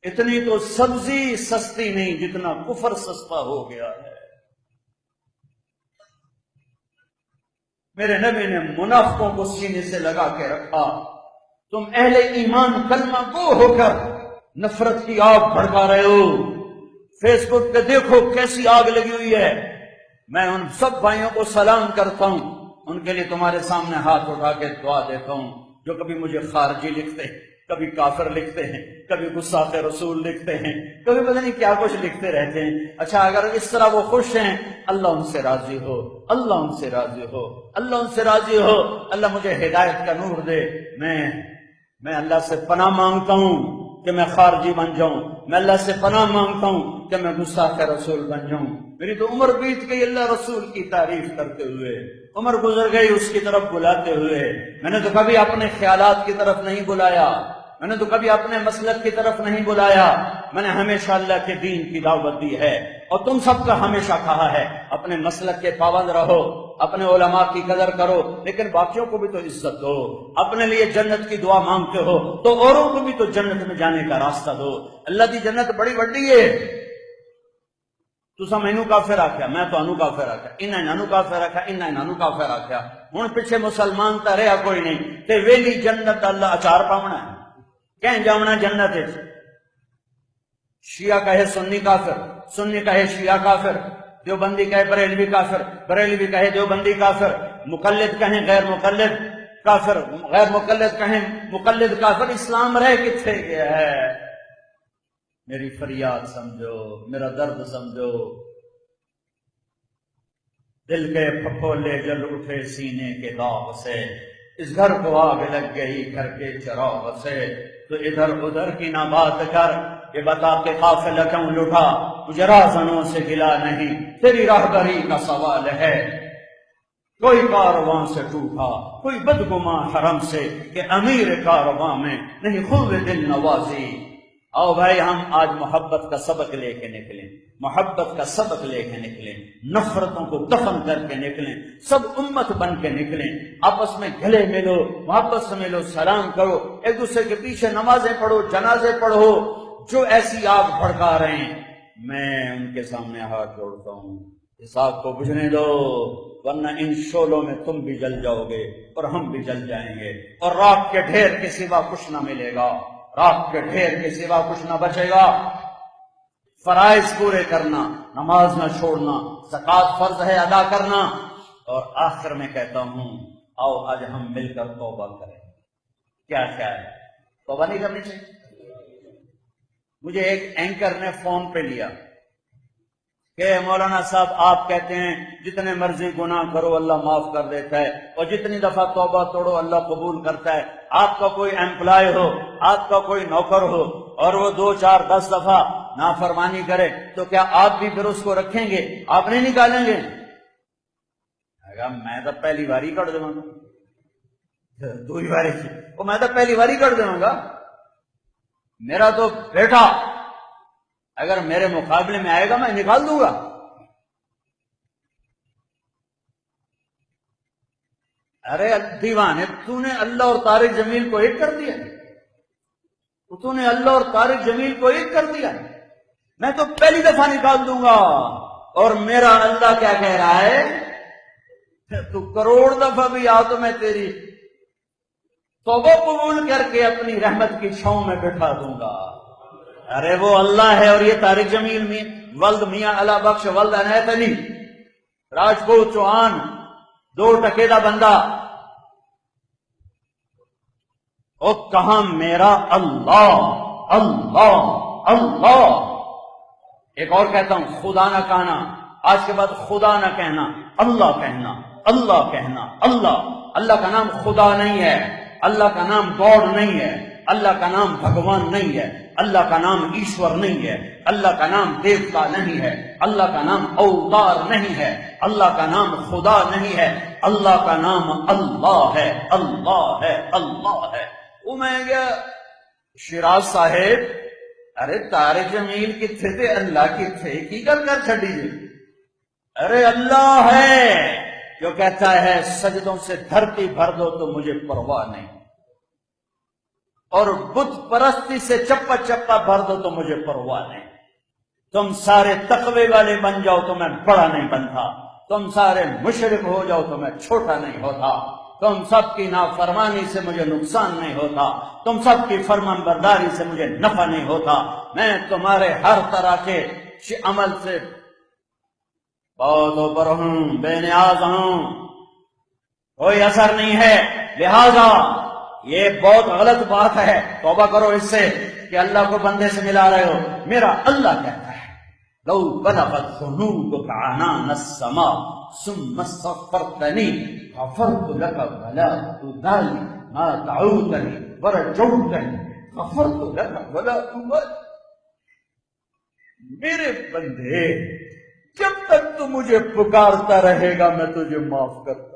اتنی تو سبزی سستی نہیں جتنا کفر سستا ہو گیا ہے۔ میرے نبی نے منافقوں کو سینے سے لگا کے رکھا، تم اہل ایمان کلمہ گو ہو کر نفرت کی آگ بھڑکا رہے ہو۔ فیس بک پہ دیکھو کیسی آگ لگی ہوئی ہے۔ میں ان سب بھائیوں کو سلام کرتا ہوں، ان کے لیے تمہارے سامنے ہاتھ اٹھا کے دعا دیتا ہوں، جو کبھی مجھے خارجی لکھتے ہیں، کبھی کافر لکھتے ہیں، کبھی گستاخ رسول لکھتے ہیں، کبھی پتہ نہیں کیا کچھ لکھتے رہتے ہیں۔ اچھا اگر اس طرح وہ خوش ہیں، اللہ ان سے راضی ہو، اللہ ان سے راضی ہو، اللہ ان سے راضی ہو۔ اللہ مجھے ہدایت کا نور دے۔ میں اللہ سے پناہ مانگتا ہوں کہ میں خارجی بن جاؤں، میں اللہ سے پناہ مانگتا ہوں کہ میں گستاخ رسول بن جاؤں۔ میری تو عمر بیت گئی اللہ رسول کی تعریف کرتے ہوئے، عمر گزر گئی اس کی طرف بلاتے ہوئے۔ میں نے تو کبھی اپنے خیالات کی طرف نہیں بلایا، میں نے تو کبھی اپنے مسلک کی طرف نہیں بلایا، میں نے ہمیشہ اللہ کے دین کی دعوت دی ہے۔ اور تم سب کا ہمیشہ کہا ہے اپنے مسلک کے پابند رہو، اپنے علماء کی قدر کرو، لیکن باقیوں کو بھی تو عزت دو۔ اپنے لیے جنت کی دعا مانگتے ہو تو اوروں کو بھی تو جنت میں جانے کا راستہ دو۔ اللہ کی جنت بڑی بڑی ہے۔ تسا مینو کافر آکھیا، میں تو انو کافر آکھیا، انہوں کافر آکھیا، انہوں کافر آکھیا۔ ہن پیچھے مسلمان تا رہا کوئی نہیں تے ویلی جنت اللہ اچار پاونا ہے، کہیں جاونا جنت ہے۔ شیعہ کہے سنی کافر، سنی کہے شیعہ کافر، دیوبندی کہے بریلوی کافر، بریلوی کہے دیوبندی کافر، مقلد کہیں غیر مقلد کافر، غیر مقلد کہیں مقلد کافر۔ اسلام رہ کتنے گیا ہے؟ میری فریاد سمجھو، میرا درد سمجھو۔ دل کے پھپھولے جل اٹھے سینے کے داغ سے، اس گھر کو آگ لگ گئی گھر کے چراغ سے۔ تو ادھر ادھر کی نہ بات کر، یہ بتا کہ قافلہ کیوں لٹا، مجھے راہزنوں سے گلا نہیں، تیری راہبری کا سوال ہے۔ کوئی کارواں سے ٹوٹا، کوئی بدگماں حرم سے، کہ امیر کارواں میں نہیں خلد دل نوازی۔ آؤ بھائی ہم آج محبت کا سبق لے کے نکلیں، محبت کا سبق لے کے نکلیں، نفرتوں کو دفن کر کے نکلیں، سب امت بن کے نکلیں، آپس میں گلے ملو، محبت سے ملو، سلام کرو، ایک دوسرے کے پیچھے نمازیں پڑھو، جنازے پڑھو۔ جو ایسی آگ بھڑکا رہے ہیں میں ان کے سامنے ہاتھ جوڑتا ہوں، اس آگ کو بجھنے دو، ورنہ ان شعلوں میں تم بھی جل جاؤ گے اور ہم بھی جل جائیں گے، اور راکھ کے ڈھیر کے سوا کچھ نہ ملے گا، راکھ کے ڈھیر کے سوا کچھ نہ بچے گا۔ فرائض پورے کرنا، نماز نہ چھوڑنا، زکوٰۃ فرض ہے ادا کرنا، اور آخر میں کہتا ہوں آؤ آج ہم مل کر توبہ کریں۔ کیا خیال ہے؟ توبہ نہیں کرنی چاہیے؟ مجھے ایک اینکر نے فون پہ لیا کہ مولانا صاحب آپ کہتے ہیں جتنے مرضی گناہ کرو اللہ معاف کر دیتا ہے، اور جتنی دفعہ توبہ توڑو اللہ قبول کرتا ہے۔ آپ کا کوئی ایمپلائی ہو، آپ کا کوئی نوکر ہو، اور وہ 2 4 10 دفعہ نافرمانی کرے تو کیا آپ بھی پھر اس کو رکھیں گے؟ آپ نہیں نکالیں گے؟ میں تو پہلی باری کر دوں گا، دوئی باری میں تو پہلی باری کر دوں گا۔ میرا تو بیٹا اگر میرے مقابلے میں آئے گا میں نکال دوں گا۔ ارے دیوانے، تو نے اللہ اور طارق جمیل کو ایک کر دیا، تو نے اللہ اور طارق جمیل کو ایک کر دیا۔ میں تو پہلی دفعہ نکال دوں گا، اور میرا اللہ کیا کہہ رہا ہے؟ تو کروڑ دفعہ بھی آ تو میں تیری توبہ قبول کر کے اپنی رحمت کی چھاؤں میں بٹھا دوں گا۔ ارے وہ اللہ ہے، اور یہ طارق جمیل ولد میاں اللہ بخش ولد عنایت علی راجپوت چوہان 2 ٹکے دا بندہ، او کہاں میرا اللہ اللہ اللہ۔ ایک اور کہتا ہوں، خدا نہ کہنا، آج کے بعد خدا نہ کہنا، اللہ کہنا، اللہ کہنا، اللہ۔ اللہ کا نام خدا نہیں ہے، اللہ کا نام گاڈ نہیں ہے، اللہ کا نام بھگوان نہیں ہے، اللہ کا نام ایشور نہیں ہے، اللہ کا نام دیوتا نہیں ہے، اللہ کا نام اوتار نہیں ہے، اللہ کا نام خدا نہیں ہے، اللہ کا نام اللہ ہے، اللہ ہے، اللہ ہے۔ وہ میں گیا شیراز صاحب، ارے طارق جمیل کتھے تھے، اللہ کتھے کی گل کر چھڑی جی؟ ارے اللہ ہے جو کہتا ہے سجدوں سے دھرتی بھر دو تو مجھے پرواہ نہیں۔ اور بت پرستی سے چپا چپا بھر دو تو مجھے پرواہ نہیں. تم سارے تقوی والے بن جاؤ تو میں بڑا نہیں بنتا. تم سارے مشرک ہو جاؤ تو میں چھوٹا نہیں ہوتا. تم سب کی نافرمانی سے مجھے نقصان نہیں ہوتا. تم سب کی فرمان برداری سے مجھے نفع نہیں ہوتا. میں تمہارے ہر طرح کے عمل سے بہت اوپر ہوں، بے نیاز ہوں، کوئی اثر نہیں ہے. لہذا یہ بہت غلط بات ہے، توبہ کرو اس سے کہ اللہ کو بندے سے ملا رہے ہو. میرا اللہ کہتا ہے لو بلغت ذنوبك عنان السماء ثم استغفرتني غفرت لك ولا تبالي ما دعوتني ورجوتني غفرت لك ولا تبالي. میرے بندے جب تک تو مجھے پکارتا رہے گا میں تجھے معاف کرتا